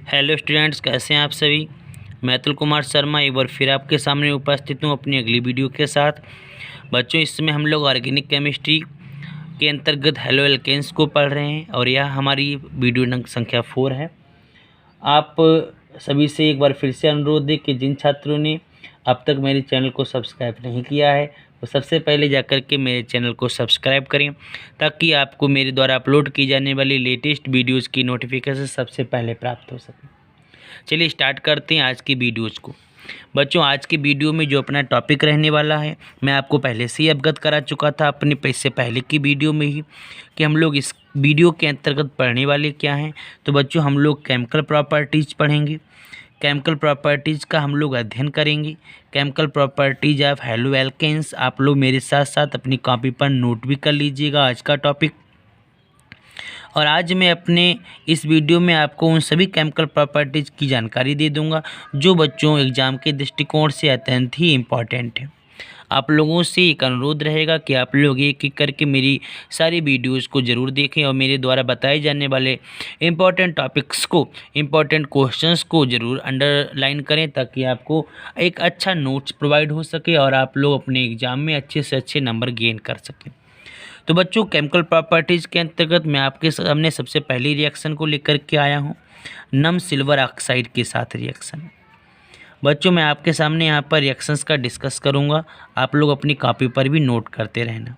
Hello students, कैसे हैं आप सभी। मैं अतुल कुमार शर्मा एक बार फिर आपके सामने उपस्थित हूँ अपनी अगली वीडियो के साथ। बच्चों, इसमें हम लोग ऑर्गेनिक केमिस्ट्री के अंतर्गत हेलो एल्केन्स को पढ़ रहे हैं और यह हमारी वीडियो नंबर संख्या 4 है। आप सभी से एक बार फिर से अनुरोध है कि जिन छात्रों ने अब तक मेरे चैनल को सब्सक्राइब नहीं किया है वो सबसे पहले जाकर के मेरे चैनल को सब्सक्राइब करें, ताकि आपको मेरे द्वारा अपलोड की जाने वाली लेटेस्ट वीडियोज़ की नोटिफिकेशन सबसे पहले प्राप्त हो सके। चलिए स्टार्ट करते हैं आज की वीडियोज़ को। बच्चों, आज की वीडियो में जो अपना टॉपिक रहने वाला है मैं आपको पहले से ही अवगत करा चुका था अपने इससे पहले की वीडियो में ही कि हम लोग इस वीडियो के अंतर्गत पढ़ने वाले क्या हैं। तो बच्चों, हम लोग केमिकल प्रॉपर्टीज़ पढ़ेंगे। केमिकल प्रॉपर्टीज़ का हम लोग अध्ययन करेंगे। Chemical properties of halo alkanes आप लोग मेरे साथ साथ अपनी कॉपी पर नोट भी कर लीजिएगा आज का टॉपिक। और आज मैं अपने इस वीडियो में आपको उन सभी केमिकल प्रॉपर्टीज़ की जानकारी दे दूंगा जो बच्चों एग्ज़ाम के दृष्टिकोण से अत्यंत ही इम्पॉर्टेंट है। आप लोगों से एक अनुरोध रहेगा कि आप लोग एक एक करके मेरी सारी वीडियोज़ को ज़रूर देखें और मेरे द्वारा बताए जाने वाले इम्पॉर्टेंट टॉपिक्स को, इम्पॉर्टेंट क्वेश्चंस को ज़रूर अंडरलाइन करें, ताकि आपको एक अच्छा नोट्स प्रोवाइड हो सके और आप लोग अपने एग्ज़ाम में अच्छे से अच्छे नंबर गेन कर सकें। तो बच्चों, केमिकल प्रॉपर्टीज़ के अंतर्गत मैं आपके सामने सबसे पहली रिएक्शन को लेकर के आया हूँ, नम सिल्वर ऑक्साइड के साथ रिएक्शन। बच्चों, मैं आपके सामने यहाँ पर रिएक्शंस का डिस्कस करूँगा, आप लोग अपनी कॉपी पर भी नोट करते रहना।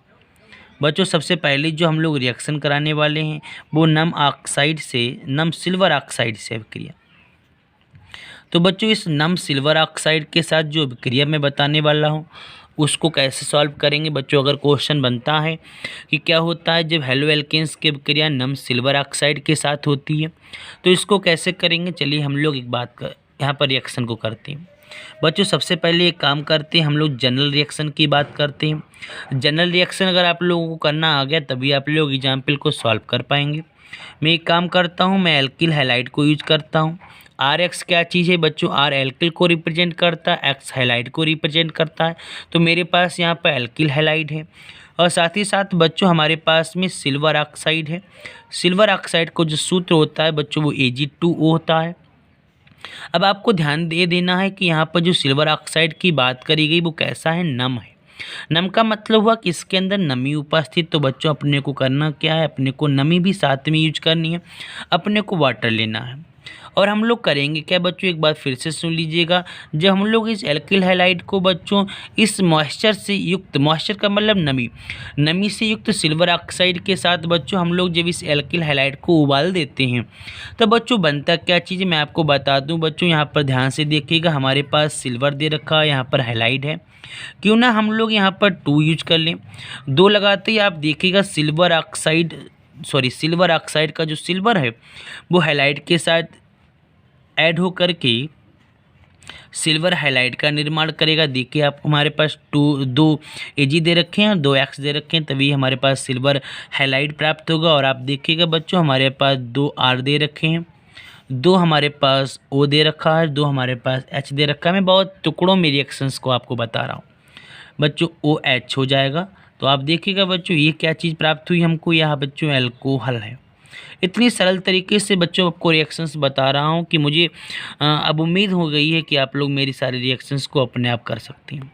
बच्चों, सबसे पहले जो हम लोग रिएक्शन कराने वाले हैं वो नम सिल्वर ऑक्साइड से अभिक्रिया। तो बच्चों, इस नम सिल्वर ऑक्साइड के साथ जो अभिक्रिया मैं बताने वाला हूँ उसको कैसे सॉल्व करेंगे। बच्चों, अगर क्वेश्चन बनता है कि क्या होता है जब हेलो एल्केन्स की अभिक्रिया नम सिल्वर ऑक्साइड के साथ होती है, तो इसको कैसे करेंगे। चलिए हम लोग एक बात यहाँ पर रिएक्शन को करते हैं। बच्चों, सबसे पहले एक काम करते हैं, हम लोग जनरल रिएक्शन की बात करते हैं। जनरल रिएक्शन अगर आप लोगों को करना आ गया तभी आप लोग एग्जाम्पल को सॉल्व कर पाएंगे। मैं एक काम करता हूँ, मैं एल्किल हैलाइड को यूज करता हूँ। आर एक्स क्या चीज़ है बच्चों, आर एल्किल को रिप्रेजेंट करता है, एक्स हैलाइड को रिप्रेजेंट करता है। तो मेरे पास यहाँ पर एल्किल हैलाइड है और साथ ही साथ बच्चों हमारे पास में सिल्वर ऑक्साइड है। सिल्वर ऑक्साइड को जो सूत्र होता है बच्चों वो Ag2O होता है। अब आपको ध्यान दे देना है कि यहाँ पर जो सिल्वर ऑक्साइड की बात करी गई वो कैसा है, नम है। नम का मतलब हुआ कि इसके अंदर नमी उपस्थित। तो बच्चों, अपने को करना क्या है, अपने को नमी भी साथ में यूज करनी है, अपने को वाटर लेना है। और हम लोग करेंगे क्या बच्चों, एक बार फिर से सुन लीजिएगा। जब हम लोग इस एल्किल हैलाइड को बच्चों इस मॉइस्चर से युक्त, मॉइस्चर का मतलब नमी से युक्त सिल्वर ऑक्साइड के साथ बच्चों हम लोग जब इस एल्किल हैलाइड को उबाल देते हैं तो बच्चों बनता क्या चीज़ है मैं आपको बता दूं। बच्चों, यहाँ पर ध्यान से देखिएगा, हमारे पास सिल्वर दे रखा है, यहाँ पर हैलाइड है। क्यों ना हम लोग यहाँ पर 2 यूज कर लें। 2 लगाते ही आप देखिएगा सिल्वर ऑक्साइड का जो सिल्वर है वो हैलाइड के साथ ऐड हो करके सिल्वर हैलाइड का निर्माण करेगा। देखिए आप, हमारे पास 2 Ag दे रखे हैं और 2 X दे रखे हैं, तभी हमारे पास सिल्वर हैलाइड प्राप्त होगा। और आप देखिएगा बच्चों, हमारे पास 2 R दे रखे हैं, 2 हमारे पास O दे रखा है, 2 हमारे पास H दे रखा है। मैं बहुत टुकड़ों में रिएक्शंस को आपको बता रहा हूँ बच्चों। OH हो जाएगा। तो आप देखिएगा बच्चों, ये क्या चीज़ प्राप्त हुई हमको, यहाँ बच्चों अल्कोहल है। इतनी सरल तरीके से बच्चों आपको रिएक्शंस बता रहा हूँ कि मुझे अब उम्मीद हो गई है कि आप लोग मेरी सारी रिएक्शंस को अपने आप कर सकते हैं।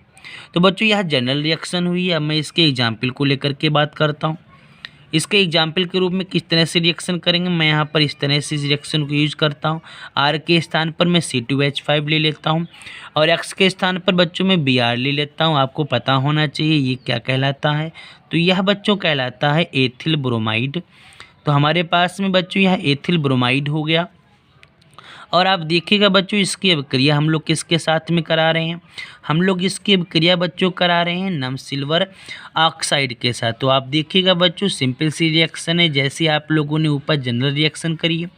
तो बच्चों, यह जनरल रिएक्शन हुई। अब मैं इसके एग्जाम्पल को लेकर के बात करता हूँ। इसके एग्जाम्पल के रूप में किस तरह से रिएक्शन करेंगे, मैं यहाँ पर इस तरह से इस रिएक्शन को यूज करता हूँ। R के स्थान पर मैं C2H5 ले लेता हूँ और X के स्थान पर बच्चों में Br ले लेता हूँ। आपको पता होना चाहिए ये क्या कहलाता है। तो यह बच्चों कहलाता है एथिल ब्रोमाइड। तो हमारे पास में बच्चों यह एथिल ब्रोमाइड हो गया। और आप देखिएगा बच्चों, इसकी अभिक्रिया हम लोग किसके साथ में करा रहे हैं, हम लोग इसकी अभिक्रिया बच्चों करा रहे हैं नम सिल्वर ऑक्साइड के साथ। तो आप देखिएगा बच्चों, सिंपल सी रिएक्शन है, जैसे आप लोगों ने ऊपर जनरल रिएक्शन करी है।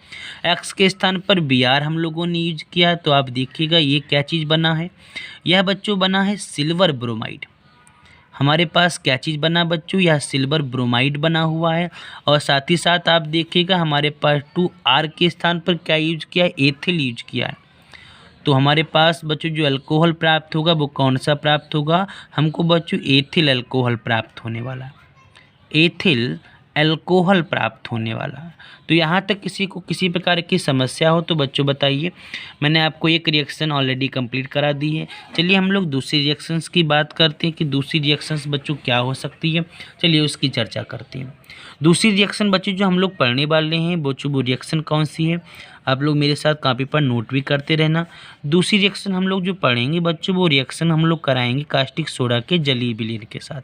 एक्स के स्थान पर Br हम लोगों ने यूज किया। तो आप देखिएगा ये क्या चीज़ बना है, यह बच्चों बना है सिल्वर ब्रोमाइड। हमारे पास क्या चीज़ बना बच्चों, यह सिल्वर ब्रोमाइड बना हुआ है। और साथ ही साथ आप देखिएगा हमारे पास 2R के स्थान पर क्या यूज किया है, एथिल यूज किया है। तो हमारे पास बच्चों जो अल्कोहल प्राप्त होगा वो कौन सा प्राप्त होगा हमको बच्चों, एथिल अल्कोहल प्राप्त होने वाला। एथिल अल्कोहल प्राप्त होने वाला है। तो यहाँ तक किसी को किसी प्रकार की समस्या हो तो बच्चों बताइए। मैंने आपको एक रिएक्शन ऑलरेडी कंप्लीट करा दी है। चलिए हम लोग दूसरी रिएक्शंस की बात करते हैं कि दूसरी रिएक्शंस बच्चों क्या हो सकती है। चलिए उसकी चर्चा करते हैं। दूसरी रिएक्शन बच्चों जो हम लोग पढ़ने वाले हैं बच्चों वो रिएक्शन कौन सी है, आप लोग मेरे साथ कॉपी पर नोट भी करते रहना। दूसरी रिएक्शन हम लोग जो पढ़ेंगे बच्चों वो रिएक्शन हम लोग कराएंगे कास्टिक सोडा के जलीय विलयन के साथ।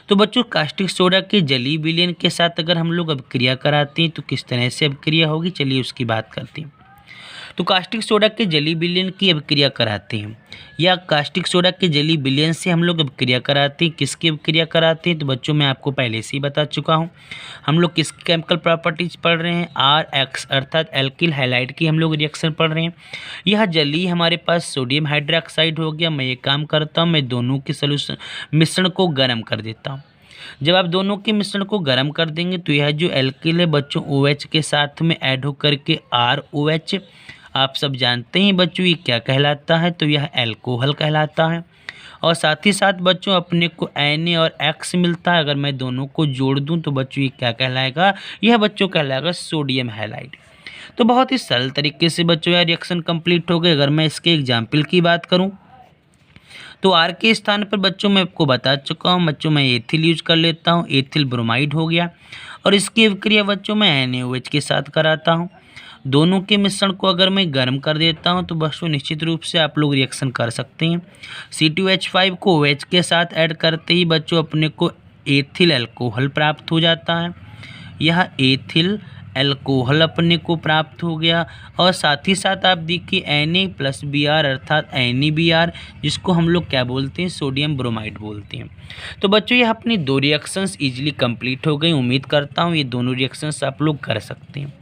तो बच्चों कास्टिक सोडा के जलीय विलयन के साथ अगर हम लोग अभिक्रिया कराते हैं तो किस तरह से अभिक्रिया होगी, चलिए उसकी बात करते हैं। तो कास्टिक सोडा के जलीय विलयन की अभिक्रिया कराते हैं या कास्टिक सोडा के जलीय विलयन से हम लोग अभिक्रिया कराते हैं। किसकी अभिक्रिया कराते हैं तो बच्चों मैं आपको पहले से ही बता चुका हूँ। हम लोग किस केमिकल प्रॉपर्टीज पढ़ रहे हैं, RX अर्थात एल्किल हैलाइड की हम लोग रिएक्शन पढ़ रहे हैं। यह जलीय हमारे पास सोडियम हाइड्रोक्साइड हो गया। मैं ये काम करता हूँ, मैं दोनों के सॉल्यूशन मिश्रण को गर्म कर देता हूँ। जब आप दोनों के मिश्रण को गर्म कर देंगे तो यह जो एल्किल है बच्चों OH के साथ में ऐड होकर के ROH, आप सब जानते हैं बच्चों ये क्या कहलाता है, तो यह अल्कोहल कहलाता है। और साथ ही साथ बच्चों अपने को Na और X मिलता है। अगर मैं दोनों को जोड़ दूं तो बच्चों ये क्या कहलाएगा, यह बच्चों कहलाएगा सोडियम हैलाइड। तो बहुत ही सरल तरीके से बच्चों यह रिएक्शन कंप्लीट हो गए। अगर मैं इसके एग्जाम्पल की बात करूँ तो R के स्थान पर बच्चों मैं आपको बता चुका हूँ बच्चों, मैं एथिल यूज कर लेता हूँ, एथिल ब्रोमाइड हो गया। और इसकी अभिक्रिया बच्चों मैं NaOH के साथ कराता हूँ। दोनों के मिश्रण को अगर मैं गर्म कर देता हूं तो बच्चों निश्चित रूप से आप लोग रिएक्शन कर सकते हैं। C2H5 को OH के साथ ऐड करते ही बच्चों अपने को एथिल अल्कोहल प्राप्त हो जाता है। यह एथिल अल्कोहल अपने को प्राप्त हो गया। और साथ ही साथ आप देखिए Na+Br अर्थात NaBr, जिसको हम लोग क्या बोलते हैं, सोडियम ब्रोमाइड बोलते हैं। तो बच्चों ये अपनी दो रिएक्शंस इजीली कंप्लीट हो गई। उम्मीद करता हूँ ये दोनों रिएक्शंस आप लोग कर सकते हैं।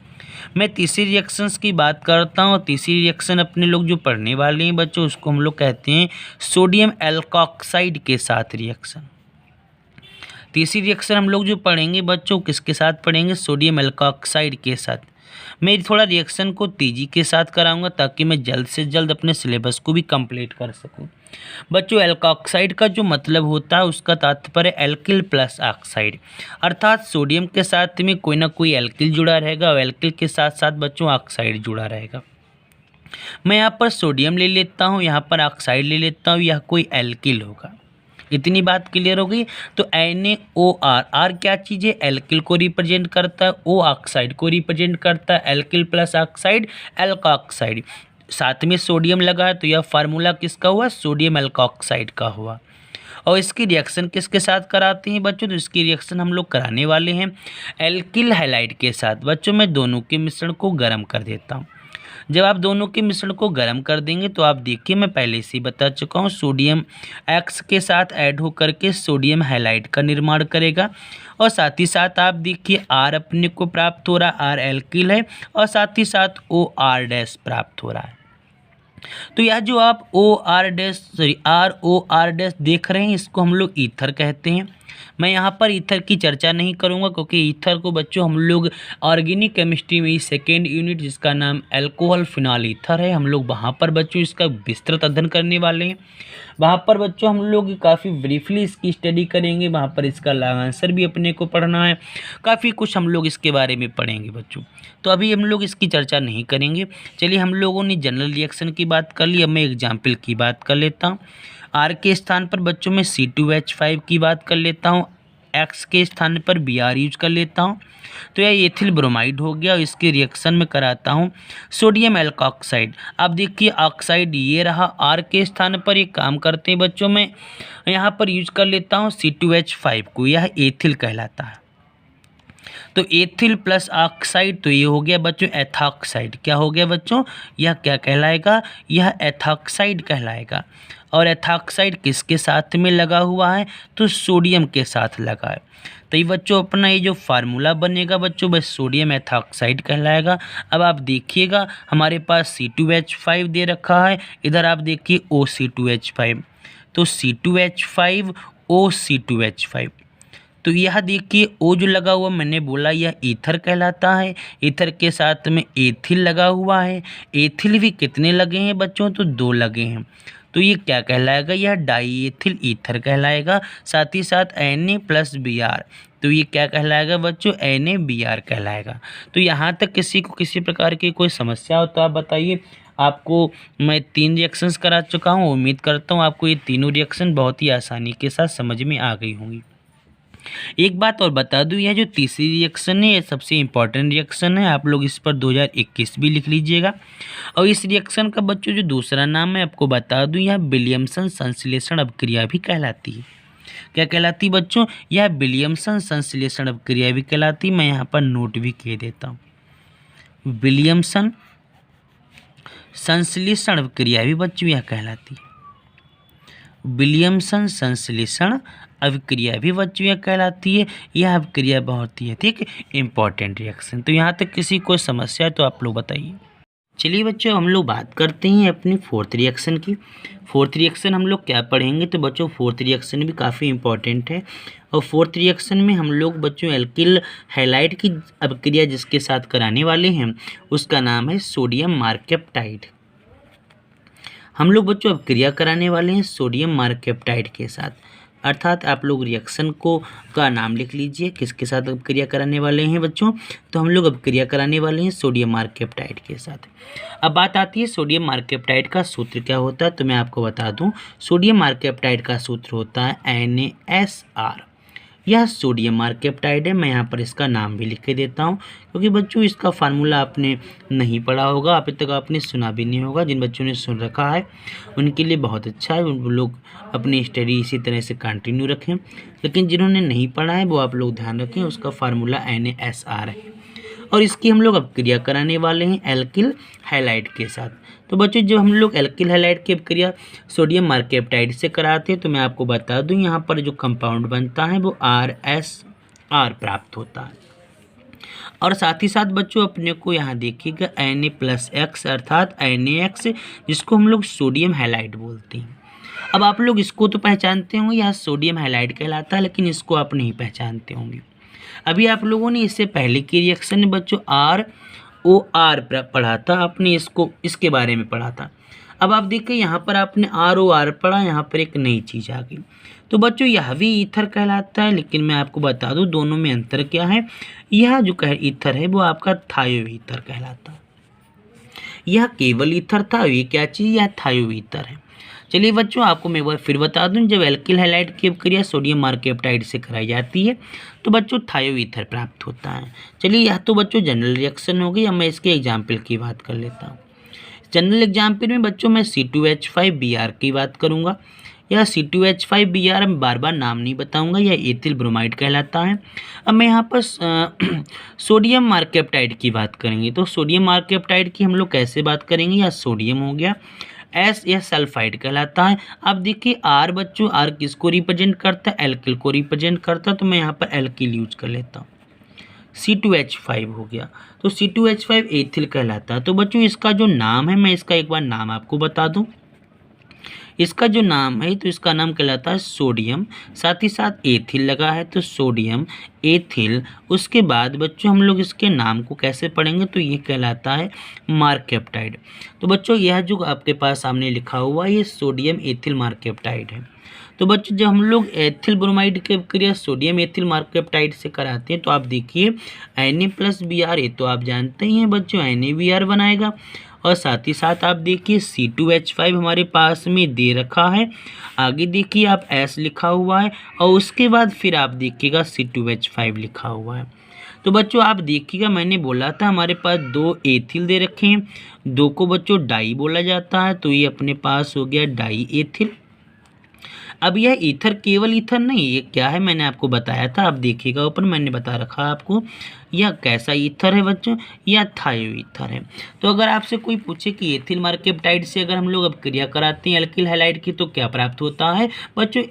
मैं तीसरी रिएक्शंस की बात करता हूँ। तीसरी रिएक्शन अपने लोग जो पढ़ने वाले हैं बच्चों उसको हम लोग कहते हैं सोडियम एल्कोक्साइड के साथ रिएक्शन। तीसरी रिएक्शन हम लोग जो पढ़ेंगे बच्चों किसके साथ पढ़ेंगे, सोडियम एल्कोक्साइड के साथ। मैं थोड़ा रिएक्शन को तेजी के साथ कराऊंगा ताकि मैं जल्द से जल्द अपने सिलेबस को भी कंप्लीट कर सकूं। बच्चों एल्कोक्साइड का जो मतलब होता है उसका तात्पर्य एल्किल प्लस ऑक्साइड, अर्थात सोडियम के साथ में कोई ना कोई एल्किल जुड़ा रहेगा और एल्किल के साथ साथ बच्चों ऑक्साइड जुड़ा रहेगा। मैं यहाँ पर सोडियम ले लेता हूँ, यहाँ पर ऑक्साइड ले लेता हूँ, यह कोई एल्किल होगा। इतनी बात क्लियर हो गई। तो NaOR, R क्या चीज़ है, एल्किल को रिप्रेजेंट करता है, O ऑक्साइड को रिप्रेजेंट करता है, एल्किल प्लस ऑक्साइड एल्कोक्साइड, साथ में सोडियम लगा है तो यह फार्मूला किसका हुआ, सोडियम एल्कोक्साइड का हुआ। और इसकी रिएक्शन किसके साथ कराते हैं बच्चों, तो इसकी रिएक्शन हम लोग कराने वाले हैं एल्किल हैलाइड के साथ। बच्चों मैं दोनों के मिश्रण को गर्म कर देता हूँ। जब आप दोनों के मिश्रण को गर्म कर देंगे तो आप देखिए मैं पहले से ही बता चुका हूँ सोडियम X के साथ ऐड होकर के सोडियम हैलाइड का निर्माण करेगा। और साथ ही साथ आप देखिए R अपने को प्राप्त हो रहा है, R एल्किल है, और साथ ही साथ OR- प्राप्त हो रहा है। तो यह जो आप ROR- देख रहे हैं इसको हम लोग ईथर कहते हैं। मैं यहाँ पर ईथर की चर्चा नहीं करूँगा क्योंकि ईथर को बच्चों हम लोग ऑर्गेनिक केमिस्ट्री में सेकेंड यूनिट जिसका नाम अल्कोहल फिनॉल ईथर है, हम लोग वहाँ पर बच्चों इसका विस्तृत अध्ययन करने वाले हैं। वहाँ पर बच्चों हम लोग काफ़ी ब्रीफली इसकी स्टडी करेंगे, वहाँ पर इसका लॉन्ग आंसर भी अपने को पढ़ना है, काफ़ी कुछ हम लोग इसके बारे में पढ़ेंगे बच्चों। तो अभी हम लोग इसकी चर्चा नहीं करेंगे। चलिए हम लोगों ने जनरल रिएक्शन की बात कर ली, अब मैं एग्जाम्पल की बात कर लेता हूँ। R के स्थान पर बच्चों में C2H5 की बात कर लेता हूँ, X के स्थान पर Br यूज कर लेता हूँ। तो यह एथिल ब्रोमाइड हो गया। इसके रिएक्शन में कराता हूँ सोडियम एल्कोक्साइड। अब देखिए ऑक्साइड ये रहा, R के स्थान पर ये काम करते हैं बच्चों में यहाँ पर यूज कर लेता हूँ C2H5 को, यह एथिल कहलाता है। तो एथिल प्लस ऑक्साइड तो ये हो गया बच्चों एथॉक्साइड। क्या हो गया बच्चों, यह क्या कहलाएगा, यह एथॉक्साइड कहलाएगा। और एथॉक्साइड किसके साथ में लगा हुआ है, तो सोडियम के साथ लगा है। तो ये बच्चों अपना ये जो फार्मूला बनेगा बच्चों बस सोडियम एथॉक्साइड कहलाएगा। अब आप देखिएगा हमारे पास C2H5 दे रखा है, इधर आप देखिए OC2H5, तो C2H5 OC2H5। तो यह देखिए O जो लगा हुआ मैंने बोला यह ईथर कहलाता है, ईथर के साथ में एथिल लगा हुआ है। एथिल भी कितने लगे हैं बच्चों, तो 2 लगे हैं। तो ये क्या कहलाएगा, यह डाई एथिल ईथर कहलाएगा। साथ ही साथ Na+Br, तो ये क्या कहलाएगा बच्चों, NaBr कहलाएगा। तो यहाँ तक किसी को किसी प्रकार की कोई समस्या हो तो आप बताइए। आपको मैं 3 रिएक्शंस करा चुका हूँ, उम्मीद करता हूँ आपको ये तीनों रिएक्शन बहुत ही आसानी के साथ समझ में आ गई होंगी। एक बात और बता दूं, यह जो तीसरी रिएक्शन है ये सबसे इम्पॉर्टेंट रिएक्शन है, आप लोग इस पर 2021 भी लिख लीजिएगा। और इस रिएक्शन का बच्चों जो दूसरा नाम है आपको बता दूं, यह विलियमसन संश्लेषण अभिक्रिया भी कहलाती है। क्या कहलाती है बच्चों, यह विलियमसन संश्लेषण अभिक्रिया भी कहलाती है। मैं यहाँ पर नोट भी किए देता हूँ, विलियमसन संश्लेषण अभिक्रिया भी बच्चों यह कहलाती है। विलियमसन संश्लेषण अभिक्रिया भी बच्चों यह कहलाती है। यह अभिक्रिया बहुत ही है ठीक इम्पॉर्टेंट रिएक्शन। तो यहाँ तक किसी को समस्या है तो आप लोग बताइए। चलिए बच्चों हम लोग बात करते हैं अपनी फोर्थ रिएक्शन की। फोर्थ रिएक्शन हम लोग क्या पढ़ेंगे, तो बच्चों फोर्थ रिएक्शन भी काफ़ी इंपॉर्टेंट है। और फोर्थ रिएक्शन में हम लोग बच्चों एल्किल हैलाइड की अभिक्रिया जिसके साथ कराने वाले हैं उसका नाम है सोडियम मार्केप्टाइड। हम लोग बच्चों अभिक्रिया कराने वाले हैं सोडियम मार्केप्टाइड के साथ, अर्थात आप लोग रिएक्शन को का नाम लिख लीजिए किसके साथ अभिक्रिया कराने वाले हैं बच्चों, तो हम लोग अभिक्रिया कराने वाले हैं सोडियम मार्केप्टाइड के साथ। अब बात आती है सोडियम मार्केप्टाइड का सूत्र क्या होता है, तो मैं आपको बता दूं सोडियम मार्केप्टाइड का सूत्र होता है NaSr। यह सोडियम मार्केप्टाइड है। मैं यहाँ पर इसका नाम भी लिख के देता हूँ क्योंकि बच्चों इसका फार्मूला आपने नहीं पढ़ा होगा, अभी तक आपने सुना भी नहीं होगा। जिन बच्चों ने सुन रखा है उनके लिए बहुत अच्छा है, उन लोग अपनी स्टडी इसी तरह से कंटिन्यू रखें। लेकिन जिन्होंने नहीं पढ़ा है वो आप लोग ध्यान रखें, उसका फार्मूला NaSr है। और इसकी हम लोग अभिक्रिया कराने वाले हैं एल्किल हैलाइड के साथ। तो बच्चों जब हम लोग एल्किल हैलाइड की अभिक्रिया सोडियम मार्केप्टाइड से कराते हैं तो मैं आपको बता दूं यहाँ पर जो कंपाउंड बनता है वो RSR प्राप्त होता है। और साथ ही साथ बच्चों अपने को यहाँ देखिएगा Na+X अर्थात NaX जिसको हम लोग सोडियम हैलाइड बोलते हैं। अब आप लोग इसको तो पहचानते होंगे, यह सोडियम हैलाइड कहलाता है, लेकिन इसको आप नहीं पहचानते होंगे। अभी आप लोगों ने इससे पहले की रिएक्शन में बच्चों ROR पढ़ा था, आपने इसके बारे में पढ़ा था। अब आप देखिए यहाँ पर आपने ROR पढ़ा, यहाँ पर एक नई चीज़ आ गई। तो बच्चों यह भी ईथर कहलाता है, लेकिन मैं आपको बता दूँ दोनों में अंतर क्या है। यह जो ईथर है वो आपका थायो ईथर कहलाता है। यह केवल ईथर था, ये क्या चीज़, यह थायो ईथर है। चलिए बच्चों आपको मैं एक बार फिर बता दूं, जब एल्किल हैलाइड की अभिक्रिया सोडियम मार्केप्टाइड से कराई जाती है तो बच्चों थायो ईथर प्राप्त होता है। चलिए यह तो बच्चों जनरल रिएक्शन हो गई। अब मैं इसके एग्जाम्पल की बात कर लेता हूँ। जनरल एग्जाम्पल में बच्चों मैं C2H5Br की बात करूँगा। यह C2H5Br मैं बार बार नाम नहीं बताऊंगा, यह एथिल ब्रोमाइड कहलाता है। अब मैं यहाँ पर सोडियम मार्केप्टाइड की बात करेंगे, तो सोडियम मार्केप्टाइड की हम लोग कैसे बात करेंगे, यह सोडियम हो गया, एस यह सल्फाइड कहलाता है। अब देखिए आर बच्चों, आर किसको रिप्रेजेंट करता है, एल्किल को रिप्रेजेंट करता है, तो मैं यहाँ पर एल्किल यूज कर लेता हूँ। C2H5 हो गया, तो C2H5 एथिल कहलाता है। तो बच्चों इसका जो नाम है, मैं इसका एक बार नाम आपको बता दूं। इसका जो नाम है तो इसका नाम कहलाता है सोडियम, साथ ही साथ एथिल लगा है तो सोडियम एथिल। उसके बाद बच्चों हम लोग इसके नाम को कैसे पढ़ेंगे, तो ये कहलाता है मार्केप्टाइड। तो बच्चों यह जो आपके पास सामने लिखा हुआ है ये सोडियम एथिल मार्केप्टाइड है। तो बच्चों जब हम लोग एथिल ब्रोमाइड की अभिक्रिया सोडियम एथिल मार्केप्टाइड से कराते हैं तो आप देखिए Na+Br, ये तो आप जानते ही हैं बच्चों NaBr बनाएगा। और साथ ही साथ आप देखिए C2H5 हमारे पास में दे रखा है, आगे देखिए आप S लिखा हुआ है और उसके बाद फिर आप देखिएगा C2H5 लिखा हुआ है। तो बच्चों आप देखिएगा मैंने बोला था हमारे पास 2 एथिल दे रखे हैं, 2 को बच्चों डाई बोला जाता है, तो ये अपने पास हो गया डाई एथिल। अब यह ईथर केवल ईथर नहीं, ये क्या है मैंने आपको बताया था, आप देखिएगा ऊपर मैंने बता रखा है आपको यह कैसा ईथर है बच्चों, यह थायो ईथर है। तो अगर आपसे कोई पूछे कि एथिल मार्केप्टाइड से अगर हम लोग अभिक्रिया कराते हैं एल्किल हैलाइड की तो क्या प्राप्त होता है बच्चों,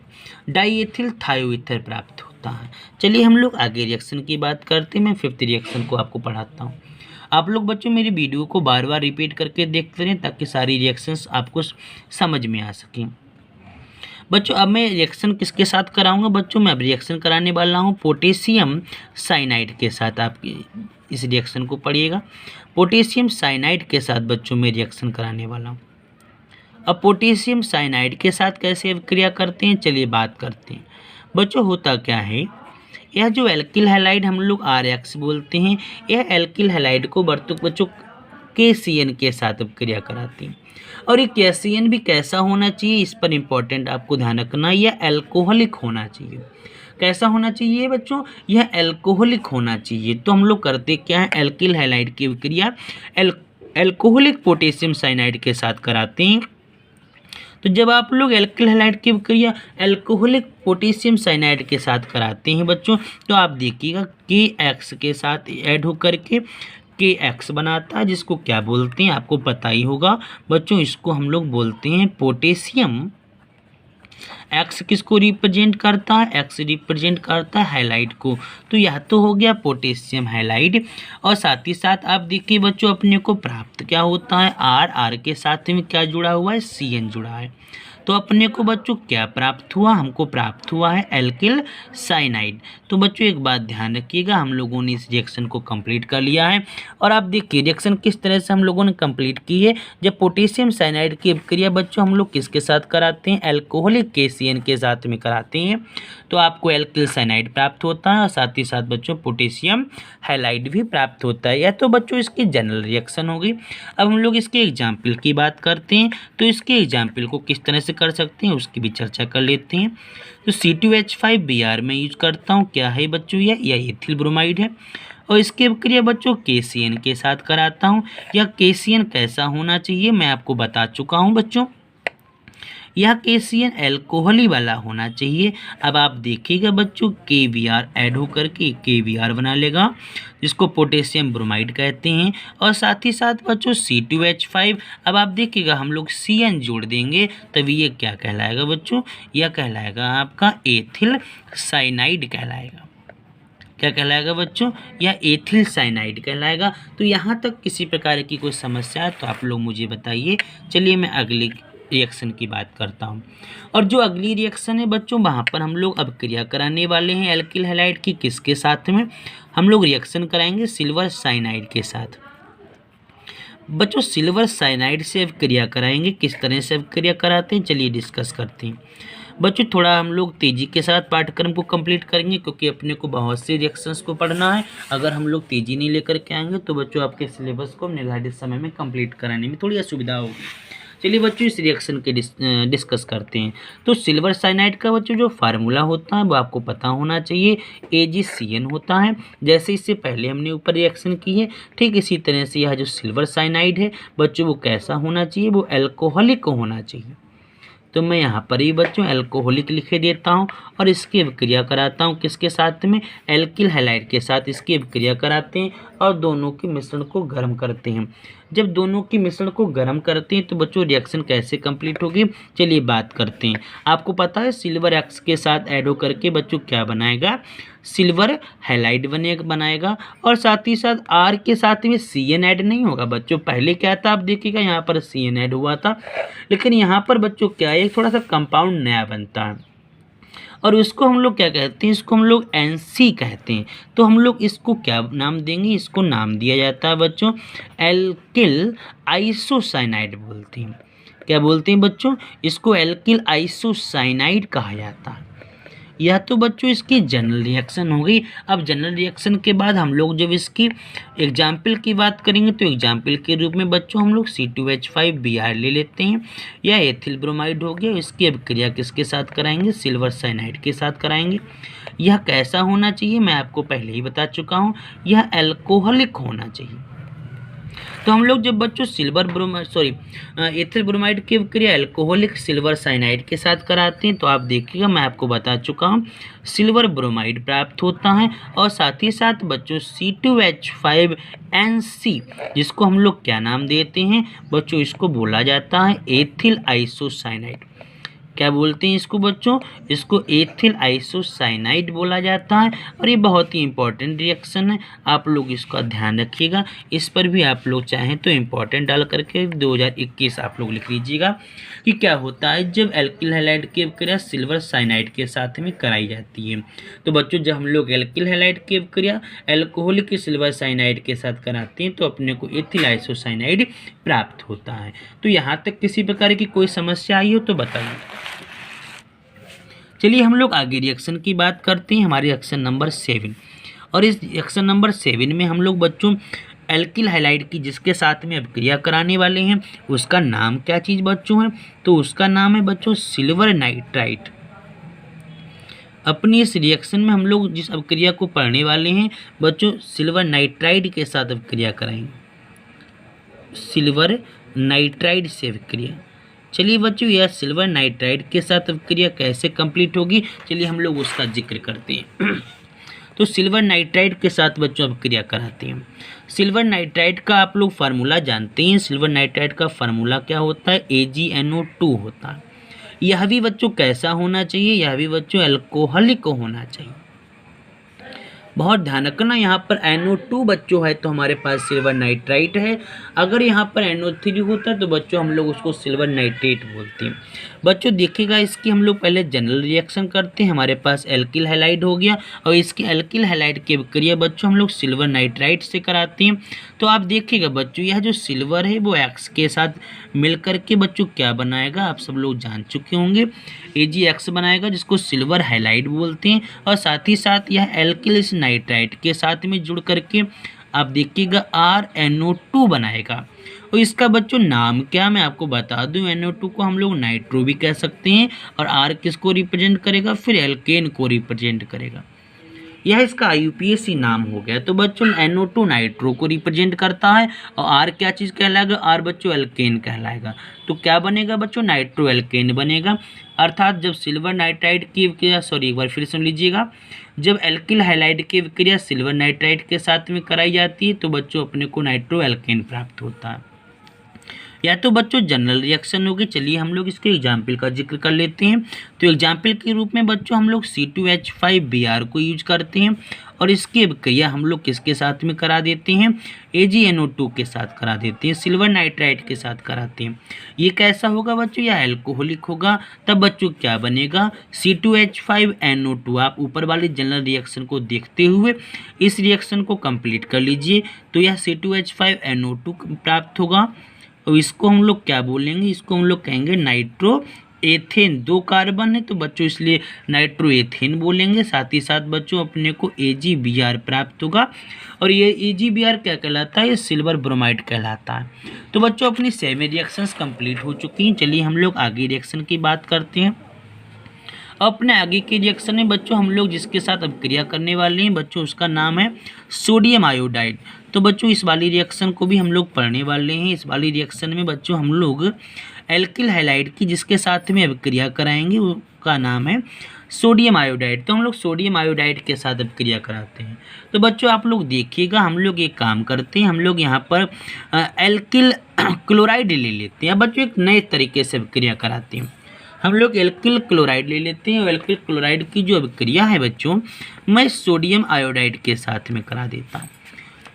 डाई एथिल थायो ईथर प्राप्त होता है। चलिए हम लोग आगे रिएक्शन की बात करते हैं। मैं 5th रिएक्शन को आपको पढ़ाता हूँ। आप लोग बच्चों मेरी वीडियो को बार बार रिपीट करके देखते रहें ताकि सारी रिएक्शंस आपको समझ में आ सकें। बच्चों अब मैं रिएक्शन किसके साथ कराऊंगा बच्चों, मैं अब रिएक्शन कराने वाला हूं पोटेशियम साइनाइड के साथ। आप इस रिएक्शन को पढ़िएगा, पोटेशियम साइनाइड के साथ बच्चों मैं रिएक्शन कराने वाला हूं। अब पोटेशियम साइनाइड के साथ कैसे अभिक्रिया करते हैं, चलिए बात करते हैं। बच्चों होता क्या है, यह जो एल्किल हैलाइड हम लोग RX बोलते हैं, यह एल्किल हैलाइड को बच्चों KCN के साथ अभिक्रिया कराती हैं। और ये KCN भी कैसा होना चाहिए, इस पर इम्पोर्टेंट आपको ध्यान रखना, यह एल्कोहलिक होना चाहिए। कैसा होना चाहिए बच्चों, यह एल्कोहलिक होना चाहिए। तो हम लोग करते क्या है, एल्किल हैलाइड की अभिक्रिया एल्कोहलिक पोटेशियम साइनाइड के साथ कराते हैं। तो जब आप लोग एल्किल हैलाइड की अभिक्रिया एल्कोहलिक पोटेशियम साइनाइड के साथ कराते हैं बच्चों, तो आप देखिएगा KX के साथ ऐड होकर के KX बनाता है, जिसको क्या बोलते हैं आपको पता ही होगा बच्चों, इसको हम लोग बोलते हैं पोटेशियम। X किसको रिप्रेजेंट करता है, X रिप्रेजेंट करता है हैलाइड को। तो यह तो हो गया पोटेशियम हैलाइड। और साथ ही साथ आप देखिए बच्चों, अपने को प्राप्त क्या होता है, R के साथ में क्या जुड़ा हुआ है, CN जुड़ा है। तो अपने को बच्चों क्या प्राप्त हुआ, हमको प्राप्त हुआ है एल्किल साइनाइड। तो बच्चों एक बात ध्यान रखिएगा, हम लोगों ने इस रिएक्शन को कंप्लीट कर लिया है। और आप देखिए रिएक्शन किस तरह से हम लोगों ने कंप्लीट की है। जब पोटेशियम साइनाइड की अभिक्रिया बच्चों हम लोग किसके साथ कराते हैं, एल्कोहलिक KCN के साथ में कराते हैं, तो आपको एल्किल साइनाइड प्राप्त होता है और साथ ही साथ बच्चों पोटेशियम हैलाइड भी प्राप्त होता है। यह तो बच्चों इसकी जनरल रिएक्शन हो गई। अब हम लोग इसके एग्जाम्पल की बात करते हैं। तो इसके एग्जाम्पल को किस तरह से कर सकते हैं उसकी भी चर्चा कर लेते हैं। तो C2H5Br में यूज करता हूँ, क्या है बच्चों, यह एथिल ब्रोमाइड है। और इसकी अभिक्रिया बच्चों KCN के साथ कराता हूँ। यह KCN कैसा होना चाहिए मैं आपको बता चुका हूँ बच्चों, यह KCN एल्कोहली वाला होना चाहिए। अब आप देखिएगा बच्चों KBr ऐड होकर के KBr बना लेगा, जिसको पोटेशियम ब्रोमाइड कहते हैं। और साथ ही साथ बच्चों C2H5, अब आप देखिएगा हम लोग CN जोड़ देंगे, तभी ये क्या कहलाएगा बच्चों, यह कहलाएगा आपका एथिल साइनाइड कहलाएगा। क्या कहलाएगा बच्चों, यह एथिल साइनाइड कहलाएगा। तो यहाँ तक किसी प्रकार की कोई समस्या है तो आप लोग मुझे बताइए। चलिए मैं अगली रिएक्शन की बात करता हूँ। और जो अगली रिएक्शन है बच्चों, वहाँ पर हम लोग अब क्रिया कराने वाले हैं एल्किल हैलाइड की, किसके साथ में, हम लोग रिएक्शन कराएंगे सिल्वर साइनाइड के साथ। बच्चों सिल्वर साइनाइड से अब क्रिया कराएंगे, किस तरह से अब क्रिया कराते हैं चलिए डिस्कस करते हैं। बच्चों थोड़ा हम लोग तेज़ी के साथ पाठ्यक्रम को कंप्लीट करेंगे, क्योंकि अपने को बहुत से रिएक्शंस को पढ़ना है। अगर हम लोग तेज़ी नहीं लेकर के आएंगे तो बच्चों आपके सिलेबस को निर्धारित समय में कंप्लीट कराने में थोड़ी असुविधा होगी। चलिए बच्चों इस रिएक्शन के डिस्कस करते हैं। तो सिल्वर साइनाइड का बच्चों जो फार्मूला होता है वो आपको पता होना चाहिए, AgCN होता है। जैसे इससे पहले हमने ऊपर रिएक्शन की है, ठीक इसी तरह से यह जो सिल्वर साइनाइड है बच्चों वो कैसा होना चाहिए, वो एल्कोहलिक होना चाहिए। तो मैं यहाँ पर ही बच्चों एल्कोहलिक लिखे देता हूँ और इसकी अभिक्रिया कराता हूँ किसके साथ में, एल्किल हैलाइड के साथ इसकी अभिक्रिया कराते हैं और दोनों के मिश्रण को गर्म करते हैं। जब दोनों के मिश्रण को गर्म करते हैं तो बच्चों रिएक्शन कैसे कंप्लीट होगी चलिए बात करते हैं। आपको पता है सिल्वर X के साथ ऐड होकर के बच्चों क्या बनाएगा, सिल्वर हैलाइड बनाएगा। और साथ ही साथ R के साथ में CN ऐड नहीं होगा बच्चों। पहले क्या था आप देखिएगा यहाँ पर CN ऐड हुआ था, लेकिन यहाँ पर बच्चों क्या है थोड़ा सा कंपाउंड नया बनता है और उसको हम लोग क्या कहते हैं, इसको हम लोग NC कहते हैं। तो हम लोग इसको क्या नाम देंगे, इसको नाम दिया जाता है बच्चों एल्किल आइसोसाइनाइड बोलते हैं। क्या बोलते हैं बच्चों, इसको एल्किल आइसोसाइनाइड कहा जाता है। यह तो बच्चों इसकी जनरल रिएक्शन हो गई। अब जनरल रिएक्शन के बाद हम लोग जब इसकी एग्जाम्पल की बात करेंगे तो एग्जाम्पल के रूप में बच्चों हम लोग C2H5Br ले लेते हैं। यह एथिल ब्रोमाइड हो गया, इसकी अभिक्रिया किसके साथ कराएंगे, सिल्वर साइनाइड के साथ कराएंगे। यह कैसा होना चाहिए मैं आपको पहले ही बता चुका हूँ, यह एल्कोहलिक होना चाहिए। तो हम लोग जब बच्चों एथिल ब्रोमाइड की अभिक्रिया एल्कोहलिक सिल्वर साइनाइड के साथ कराते हैं तो आप देखिएगा मैं आपको बता चुका हूँ सिल्वर ब्रोमाइड प्राप्त होता है। और साथ ही साथ बच्चों C2H5NC, जिसको हम लोग क्या नाम देते हैं बच्चों, इसको बोला जाता है एथिल आइसोसाइनाइड। क्या बोलते हैं इसको बच्चों, इसको एथिल आइसोसाइनाइड बोला जाता है। और ये बहुत ही इंपॉर्टेंट रिएक्शन है, आप लोग इसका ध्यान रखिएगा। इस पर भी आप लोग चाहें तो इंपॉर्टेंट डाल करके 2021 आप लोग लिख लीजिएगा कि क्या होता है जब एल्किल हैलाइड की अभिक्रिया सिल्वर साइनाइड के साथ में कराई जाती है। तो बच्चों जब हम लोग एल्किल हैलाइड की अभिक्रिया एल्कोहलिक सिल्वर साइनाइड के साथ कराते हैं तो अपने को एथिल आइसोसाइनाइड प्राप्त होता है। तो यहाँ तक किसी प्रकार की कोई समस्या आई हो तो बताइए। चलिए हम लोग आगे रिएक्शन की बात करते हैं, हमारे रिएक्शन नंबर 7। और इस रिएक्शन नंबर 7 में हम लोग बच्चों एल्किल हैलाइड की जिसके साथ में अभिक्रिया कराने वाले हैं उसका नाम क्या चीज़ बच्चों है, तो उसका नाम है बच्चों सिल्वर नाइट्राइट। अपनी इस रिएक्शन में हम लोग जिस अभिक्रिया को पढ़ने वाले हैं बच्चों सिल्वर नाइट्राइड के साथ अभिक्रिया कराएंगे, सिल्वर नाइट्राइड से अभिक्रिया। चलिए बच्चों यह सिल्वर नाइट्राइड के साथ अभिक्रिया कैसे कंप्लीट होगी, चलिए हम लोग उसका जिक्र करते हैं। तो सिल्वर नाइट्राइड के साथ बच्चों अभिक्रिया कराते हैं। सिल्वर नाइट्राइड का आप लोग फार्मूला जानते हैं, सिल्वर नाइट्राइड का फार्मूला क्या होता है, AgNO2 होता है। यह भी बच्चों कैसा होना चाहिए, यह भी बच्चों अल्कोहलिक होना चाहिए। बहुत ध्यान रखना, यहाँ पर NO2 बच्चों है तो हमारे पास सिल्वर नाइट्राइट है। अगर यहाँ पर NO3 होता है तो बच्चों हम लोग उसको सिल्वर नाइट्रेट बोलते हैं। बच्चों देखिएगा इसकी हम लोग पहले जनरल रिएक्शन करते हैं। हमारे पास एल्किल हैलाइड हो गया और इसके एल्किल हैलाइड की अभिक्रिया बच्चों हम लोग सिल्वर नाइट्राइट से कराते हैं। तो आप देखिएगा बच्चों यह जो सिल्वर है वो एक्स के साथ मिल करके बच्चों क्या बनाएगा, आप सब लोग जान चुके होंगे, AgX बनाएगा जिसको सिल्वर हैलाइड बोलते हैं। और साथ ही साथ यह एल्किल नाइट्राइट के साथ में जुड़ करके आप देखिएगा RNO2 बनाएगा। और इसका बच्चों नाम क्या मैं आपको बता दूं, NO2 को हम लोग नाइट्रो भी कह सकते हैं और R किसको रिप्रेजेंट करेगा, फिर एल्केन को रिप्रेजेंट करेगा। यह इसका IUPAC नाम हो गया। तो बच्चों NO2 नाइट्रो को रिप्रेजेंट करता है और R क्या चीज़ कहलाएगा, R बच्चों एल्केन कहलाएगा। तो क्या बनेगा बच्चों, नाइट्रो एल्केन बनेगा। अर्थात जब सिल्वर नाइट्राइड की विक्रिया, एक बार फिर सुन लीजिएगा, जब एल्किल हैलाइड की विक्रिया सिल्वर नाइट्राइड के साथ में कराई जाती है तो बच्चों अपने को नाइट्रो एल्केन प्राप्त होता है। या तो बच्चों जनरल रिएक्शन होगी। चलिए हम लोग इसके एग्जाम्पल का जिक्र कर लेते हैं। तो एग्जाम्पल के रूप में बच्चों हम लोग C2H5Br को यूज करते हैं और इसकी अभिक्रिया हम लोग किसके साथ में करा देते हैं, AgNO2 के साथ करा देते हैं, सिल्वर नाइट्राइड के साथ कराते हैं। ये कैसा होगा बच्चों, यह एल्कोहलिक होगा। तब बच्चों क्या बनेगा, C2H5NO2। आप ऊपर वाली जनरल रिएक्शन को देखते हुए इस रिएक्शन को कंप्लीट कर लीजिए। तो यह C2H5NO2 प्राप्त होगा और इसको हम लोग क्या बोलेंगे, इसको हम लोग कहेंगे नाइट्रो एथेन। 2 कार्बन है तो बच्चों इसलिए नाइट्रो एथेन बोलेंगे। साथ ही साथ बच्चों अपने को AgBr प्राप्त होगा और ये AgBr क्या कहलाता है, ये सिल्वर ब्रोमाइड कहलाता है। तो बच्चों अपनी 7 रिएक्शंस कंप्लीट हो चुकी हैं। चलिए हम लोग आगे रिएक्शन की बात करते हैं। अपने आगे के रिएक्शन में बच्चों हम लोग जिसके साथ अभिक्रिया करने वाले हैं बच्चों उसका नाम है सोडियम आयोडाइड। तो बच्चों इस वाली रिएक्शन को भी हम लोग पढ़ने वाले हैं। इस वाली रिएक्शन में बच्चों हम लोग एल्किल हैलाइड की जिसके साथ में अभिक्रिया कराएंगे उसका नाम है सोडियम आयोडाइड। तो हम लोग सोडियम आयोडाइड के साथ अभिक्रिया कराते हैं। तो बच्चों आप लोग देखिएगा हम लोग एक काम करते हैं, हम लोग यहाँ पर एल्किल क्लोराइड ले लेते हैं। बच्चों एक नए तरीके से अभिक्रिया कराते हैं, हम लोग एल्किल क्लोराइड ले लेते हैं और एल्किल क्लोराइड की जो अभिक्रिया है बच्चों मैं सोडियम आयोडाइड के साथ में करा देता हूँ।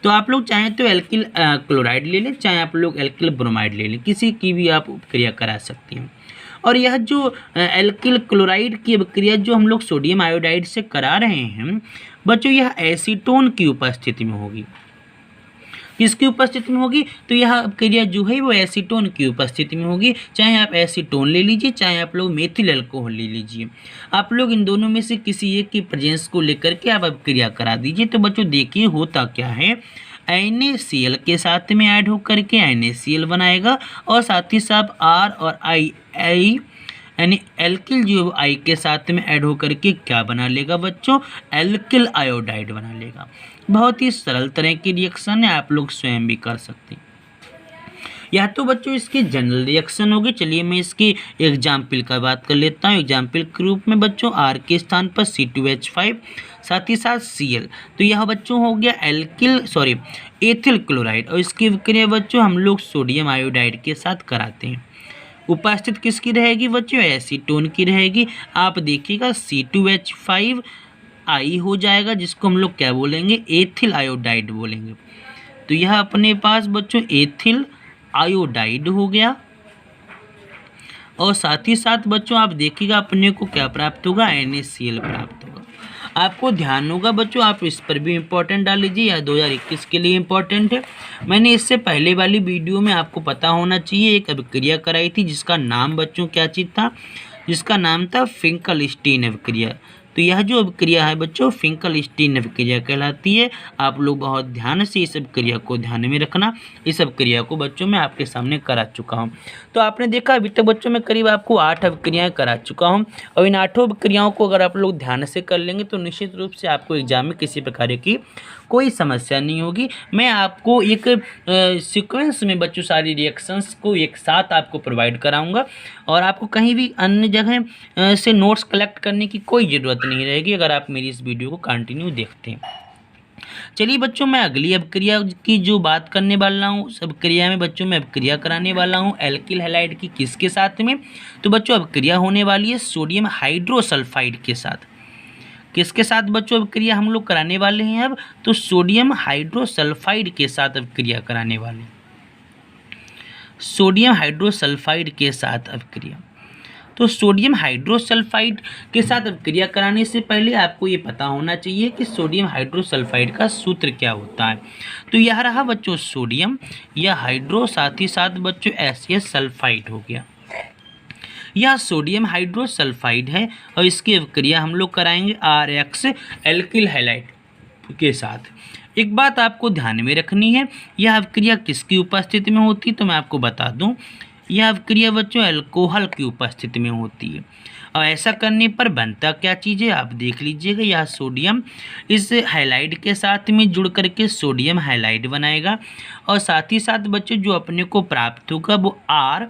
तो आप लोग चाहें तो एल्किल क्लोराइड ले लें, चाहे आप लोग एल्किल ब्रोमाइड ले लें, किसी की भी आप अभिक्रिया करा सकते हैं। और यह जो एल्किल क्लोराइड की अभिक्रिया जो हम लोग सोडियम आयोडाइड से करा रहे हैं बच्चों यह एसीटोन की उपस्थिति में होगी। किसकी उपस्थिति में होगी, तो यह अभिक्रिया जो है वो एसीटोन की उपस्थिति में होगी। चाहे आप एसीटोन ले लीजिए, चाहे आप लोग मेथिल अल्कोहल ले लीजिए, आप लोग इन दोनों में से किसी एक की प्रेजेंस को लेकर के आप अभिक्रिया करा दीजिए। तो बच्चों देखिए होता क्या है, NaCl के साथ में ऐड होकर के NaCl बनाएगा और साथ ही साथ R और I यानी एल्किल जो I के साथ में ऐड होकर के क्या बना लेगा बच्चों, एल्किल आयोडाइड बना लेगा। बहुत ही सरल तरह की रिएक्शन है, आप लोग स्वयं भी कर सकते हैं। या तो बच्चों इसकी जनरल रिएक्शन होगी। चलिए मैं इसकी एग्जाम्पल का बात कर लेता हूँ। एग्जाम्पल के रूप में बच्चों R के स्थान पर C2H5 साथ ही साथ Cl। तो यह बच्चों हो गया एथिल क्लोराइड और इसकी विक्रिया बच्चों हम लोग सोडियम आयोडाइड के साथ कराते हैं। उपस्थित किसकी रहेगी बच्चों, एसीटोन की रहेगी। आप देखिएगा C2H5 आई हो जाएगा, जिसको हम लोग क्या बोलेंगे, एथिल आयोडाइड बोलेंगे। तो यह अपने पास बच्चों एथिल आयोडाइड हो गया। और साथ ही साथ बच्चों आप देखिएगा अपने को क्या प्राप्त होगा, NaCl प्राप्त होगा। आपको ध्यान होगा बच्चों, आप इस पर भी इम्पोर्टेंट डाल लीजिए, यह 2021 के लिए इम्पोर्टेंट है। मैंने इससे पहले वाली वीडियो में आपको पता होना चाहिए एक अभिक्रिया कराई थी, जिसका नाम बच्चों क्या चीज़ था, जिसका नाम था फिंकलस्टीन अभिक्रिया। तो यह जो अभिक्रिया है बच्चों फिंकलस्टीन अभिक्रिया कहलाती है। आप लोग बहुत ध्यान से इस अभिक्रिया को ध्यान में रखना। इस अभिक्रिया को बच्चों मैं आपके सामने करा चुका हूँ। तो आपने देखा अभी तक बच्चों मैं करीब आपको 8 अभिक्रियाएँ करा चुका हूँ, और इन 8 अभिक्रियाओं को अगर आप लोग ध्यान से कर लेंगे तो निश्चित रूप से आपको एग्जाम में किसी प्रकार की कोई समस्या नहीं होगी। मैं आपको एक सीक्वेंस में बच्चों सारी रिएक्शंस को एक साथ आपको प्रोवाइड कराऊंगा, और आपको कहीं भी अन्य जगह से नोट्स कलेक्ट करने की कोई ज़रूरत नहीं रहेगी अगर आप मेरी इस वीडियो को कंटिन्यू देखते हैं। चलिए बच्चों मैं अगली अभिक्रिया की जो बात करने वाला हूँ, उस अभिक्रिया में बच्चों मैं अभिक्रिया कराने वाला हूँ एल्किल हैलाइड की किसके साथ में, तो बच्चों अभिक्रिया होने वाली है सोडियम हाइड्रोसल्फाइड के साथ। किसके साथ बच्चों अभिक्रिया हम लोग कराने वाले हैं अब, तो सोडियम हाइड्रोसल्फाइड के साथ अभिक्रिया कराने वाले हैं, सोडियम हाइड्रोसल्फाइड के साथ अभिक्रिया। तो सोडियम हाइड्रोसल्फाइड के साथ अभिक्रिया कराने से पहले आपको ये पता होना चाहिए कि सोडियम हाइड्रोसल्फाइड का सूत्र क्या होता है। तो यह रहा बच्चों सोडियम, यह हाइड्रो साथ ही साथ बच्चों एसियस सल्फाइड हो गया। यह सोडियम हाइड्रोसल्फाइड है और इसकी अभिक्रिया हम लोग कराएंगे RX एल्किल हैलाइड के साथ। एक बात आपको ध्यान में रखनी है, यह अभिक्रिया किसकी उपस्थिति में होती है, तो मैं आपको बता दूं, यह अभिक्रिया बच्चों अल्कोहल की उपस्थिति में होती है। और ऐसा करने पर बनता क्या चीज़ है आप देख लीजिएगा, यह सोडियम इस हैलाइड के साथ में जुड़ करके सोडियम हैलाइड बनाएगा, और साथ ही साथ बच्चों जो अपने को प्राप्त होगा वो R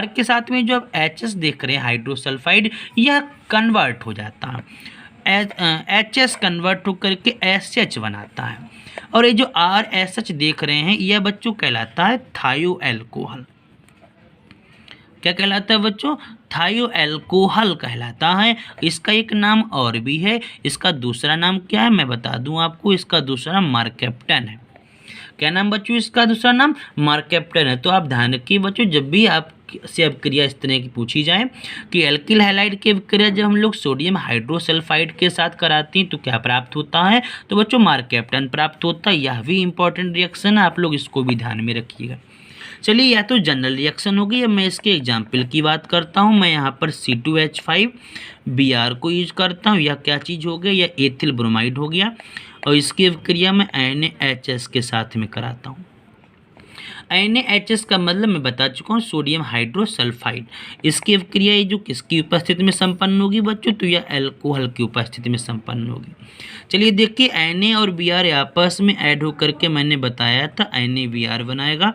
के साथ में जो आप HS देख रहे हैं हाइड्रोसल्फाइड, यह कन्वर्ट हो जाता है, HS कन्वर्ट होकर के SH बनाता है, और ये जो RSH देख रहे हैं यह बच्चों कहलाता है थायो एल्कोहल। क्या कहलाता है बच्चों, थायो एल्कोहल कहलाता है। इसका एक नाम और भी है, इसका दूसरा नाम क्या है मैं बता दूं आपको, इसका दूसरा मर्केप्टन है। क्या नाम बच्चों इसका दूसरा नाम, मर्केप्टन है। तो आप ध्यान रखिए बच्चों, जब भी आप से अभिक्रिया इस तरह की पूछी जाए कि एल्किल हैलाइड की अभिक्रिया जब हम लोग सोडियम हाइड्रोसल्फाइड के साथ कराते हैं तो क्या प्राप्त होता है, तो बच्चों मर्केप्टन प्राप्त होता है। यह भी इंपॉर्टेंट रिएक्शन है, आप लोग इसको भी ध्यान में रखिएगा। चलिए यह तो जनरल रिएक्शन हो गई। अब मैं इसके एग्जाम्पल की बात करता हूँ। मैं यहाँ पर C2H5Br को यूज करता हूँ। यह क्या चीज़ हो गया, यह एथिल ब्रोमाइड हो गया, और इसकी अभिक्रिया मैं NaHS के साथ में कराता हूँ। NaHS का मतलब मैं बता चुका हूँ सोडियम हाइड्रोसल्फाइड। इसकी अभिक्रिया ये जो किसकी उपस्थिति में संपन्न होगी बच्चों, तो यह अल्कोहल की उपस्थिति में संपन्न होगी। चलिए देखिए Na और Br आपस में ऐड होकर के मैंने बताया था NaBr बनाएगा,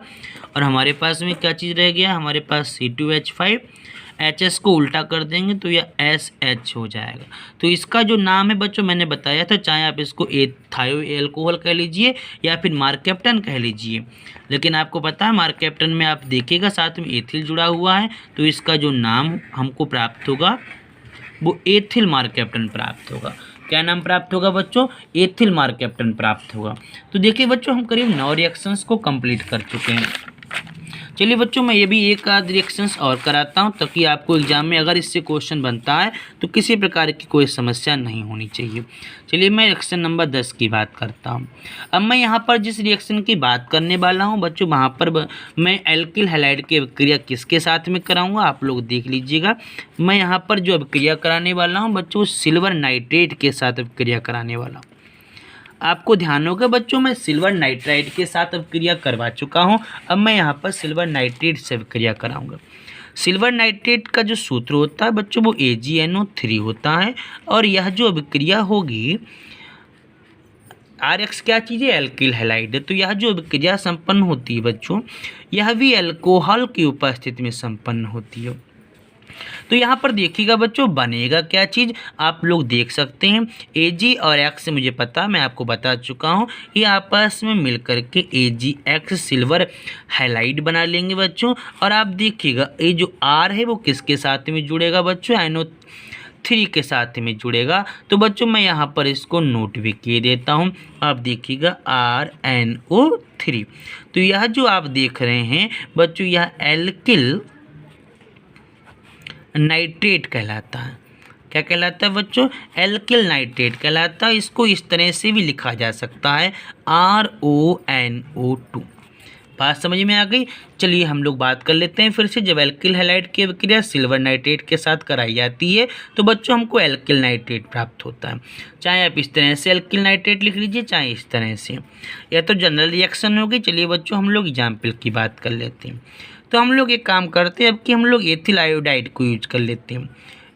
और हमारे पास में क्या चीज़ रह गया, हमारे पास C2H5HS को उल्टा कर देंगे तो यह SH हो जाएगा। तो इसका जो नाम है बच्चों मैंने बताया था, चाहे आप इसको थायो एल्कोहल कह लीजिए या फिर मर्केप्टन कह लीजिए, लेकिन आपको पता है मर्केप्टन में आप देखिएगा साथ में एथिल जुड़ा हुआ है, तो इसका जो नाम हमको प्राप्त होगा वो एथिल मर्केप्टन प्राप्त होगा। क्या नाम प्राप्त होगा बच्चों, एथिल मर्केप्टन प्राप्त होगा। तो देखिए बच्चों हम करीब 9 रिएक्शंस को कंप्लीट कर चुके हैं। चलिए बच्चों मैं ये भी एक आध रिएक्शंस और कराता हूँ, ताकि आपको एग्जाम में अगर इससे क्वेश्चन बनता है तो किसी प्रकार की कोई समस्या नहीं होनी चाहिए। चलिए मैं रिएक्शन नंबर 10 की बात करता हूँ। अब मैं यहाँ पर जिस रिएक्शन की बात करने वाला हूँ बच्चों, वहाँ पर मैं एल्किल हैलाइड की अभिक्रिया किसके साथ में कराऊँगा आप लोग देख लीजिएगा। मैं यहाँ पर जो अभिक्रिया कराने वाला हूँ बच्चों सिल्वर नाइट्रेट के साथ अभिक्रिया कराने वाला हूँ। आपको ध्यान होगा बच्चों मैं सिल्वर नाइट्राइड के साथ अभिक्रिया करवा चुका हूं। अब मैं यहां पर सिल्वर नाइट्रेट से अभिक्रिया कराऊंगा। सिल्वर नाइट्रेट का जो सूत्र होता है बच्चों वो AgNO3 होता है, और यह जो अभिक्रिया होगी RX क्या चीज़ है, एल्किल हैलाइड है। तो यह जो अभिक्रिया संपन्न होती है बच्चों, यह भी अल्कोहल की उपस्थिति में संपन्न होती है। तो यहाँ पर देखिएगा बच्चों बनेगा क्या चीज़ आप लोग देख सकते हैं। Ag और X मुझे पता, मैं आपको बता चुका हूँ, ये आपस में मिल कर के AgX सिल्वर हाइलाइट बना लेंगे बच्चों। और आप देखिएगा ये जो R है वो किसके साथ में जुड़ेगा बच्चों, NO3 के साथ में जुड़ेगा। तो बच्चों मैं यहाँ पर इसको नोट भी किए देता हूँ। आप देखिएगा RNO3। तो यह जो आप देख रहे हैं बच्चों यह एल्किल नाइट्रेट कहलाता है। क्या कहलाता है बच्चों, एल्किल नाइट्रेट कहलाता है। इसको इस तरह से भी लिखा जा सकता है RONO2। बात समझ में आ गई। चलिए हम लोग बात कर लेते हैं फिर से। जब एल्किल हैलाइड की अभिक्रिया सिल्वर नाइट्रेट के साथ कराई जाती है तो बच्चों हमको एल्किल नाइट्रेट प्राप्त होता है। चाहे आप इस तरह से एल्किल नाइट्रेट लिख लीजिए, चाहे इस तरह से, यह तो जनरल रिएक्शन होगी। चलिए बच्चों हम लोग एग्जाम्पल की बात कर लेते हैं। तो हम लोग एक काम करते हैं अब कि हम लोग एथिल आयोडाइड को यूज कर लेते हैं।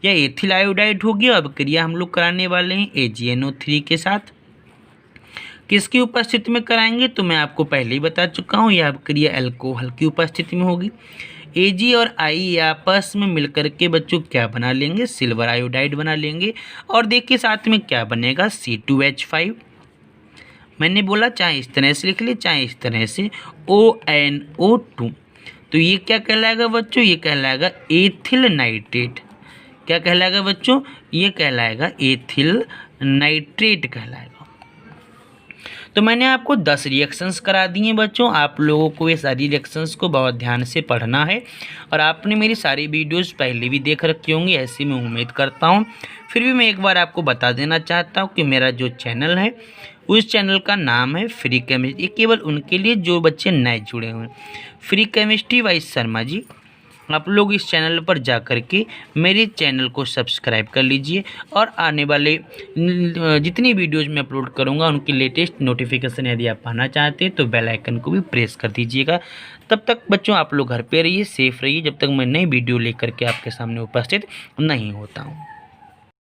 यह एथिल आयोडाइड होगी और अभिक्रिया हम लोग कराने वाले हैं AgNO3 के साथ। किसकी उपस्थिति में कराएंगे तो मैं आपको पहले ही बता चुका हूँ, यह अभिक्रिया अल्कोहल की उपस्थिति में होगी। Ag और I आपस में मिलकर के बच्चों क्या बना लेंगे, सिल्वर आयोडाइड बना लेंगे। और देखिए साथ में क्या बनेगा, C2H5। मैंने बोला चाहे इस तरह से लिख ले चाहे इस तरह से, ONO2। तो ये क्या कहलाएगा बच्चों, ये कहलाएगा एथिल नाइट्रेट। क्या कहलाएगा बच्चों, ये कहलाएगा एथिल नाइट्रेट कहलाएगा। तो मैंने आपको 10 रिएक्शंस करा दिए बच्चों। आप लोगों को ये सारी रिएक्शंस को बहुत ध्यान से पढ़ना है और आपने मेरी सारी वीडियोस पहले भी देख रखी होंगी, ऐसी मैं उम्मीद करता हूँ। फिर भी मैं एक बार आपको बता देना चाहता हूँ कि मेरा जो चैनल है उस चैनल का नाम है फ्री केमिस्ट्री। केवल उनके लिए जो बच्चे नए जुड़े हुए हैं, free chemistry bye Sharma ji. आप लोग इस चैनल पर जा कर के मेरे चैनल को सब्सक्राइब कर लीजिए और आने वाले जितनी वीडियोज़ मैं अपलोड करूंगा उनकी लेटेस्ट नोटिफिकेशन यदि आप पाना चाहते हैं तो बेल आइकन को भी प्रेस कर दीजिएगा। तब तक बच्चों आप लोग घर पे रहिए, सेफ रहिए, जब तक मैं नई वीडियो लेकर के आपके सामने उपस्थित नहीं होता हूँ।